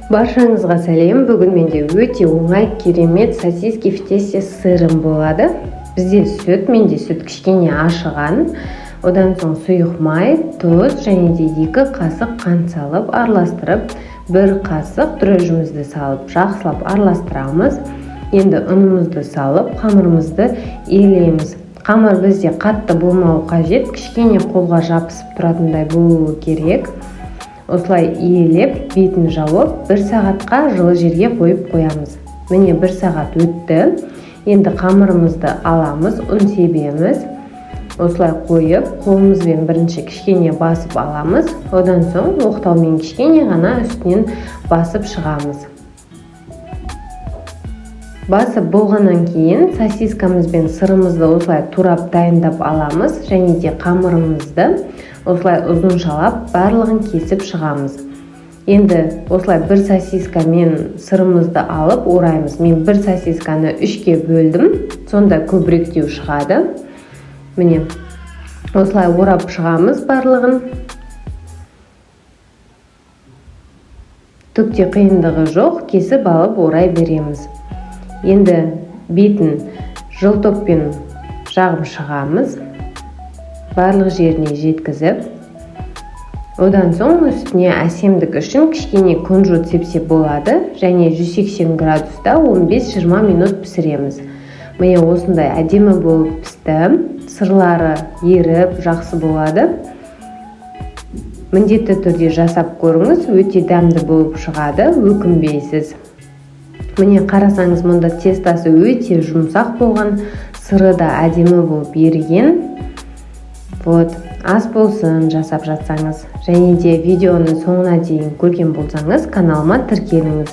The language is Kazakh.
Баршаңызға сәлем. Бүгін менде өте оңай, керемет сосиски в тесте сырым болады. Бізде сүт, менде сүт кішкене ашыған. Одан соң сұйық май, тұз және де 2 қасық қант салып араластырып, 1 қасық дрожжімізді салып жақсылап араластырамыз. Енді ұнымызды салып, қамырымызды иілейміз. Қамыр бізде қатты болмауы қажет, кішкене қолға жабысып тұратындай болуы керек. Осылай иілеп, бетін жауып, 1 сағатқа жылы жерге қойып қоямыз. Міне 1 сағат өтті. Енді қамырымызды аламыз, ұн себеміз. Осылай қойып, қолымызбен бірінші кішкене басып аламыз. Одан соң оқтаумен кішкене ғана үстінен басып шығамыз. Басып болғаннан кейін сосискамыз бен сырымызды осылай турап дайындап аламыз және де қамырымызды осылай ұзыншалап барлығын кесіп шығамыз. Енді осылай 1 сосиска мен сырымызды алып ораймыз. Мен 1 сосисканы 3-ке бөлдім, сонда көбіректеу шығады. Міне осылай орап шығамыз барлығын. Түкте қиындығы жоқ, кесіп алып орай береміз. Енді бетін жылтоппен жағып шығамыз, барлық жеріне жеткізіп. Одан соң үстіне әсемдік үшін кішкене күнжіт сепсе болады, және 180 градуста 15-20 минут пісіреміз. Міне осындай әдемі болып пісті, сырлары еріп жақсы болады. Міндетті түрде жасап көріңіз, өте дәмді болып шығады, өкінбейсіз. Міне қарасаңыз, мұнда тестасы өте жұмсақ болған, сыры да әдемі болып еріген. Ас болсын жасап жатсаңыз, және де видеоны соңына дейін көрген болсаңыз, каналыма тіркеліңіз.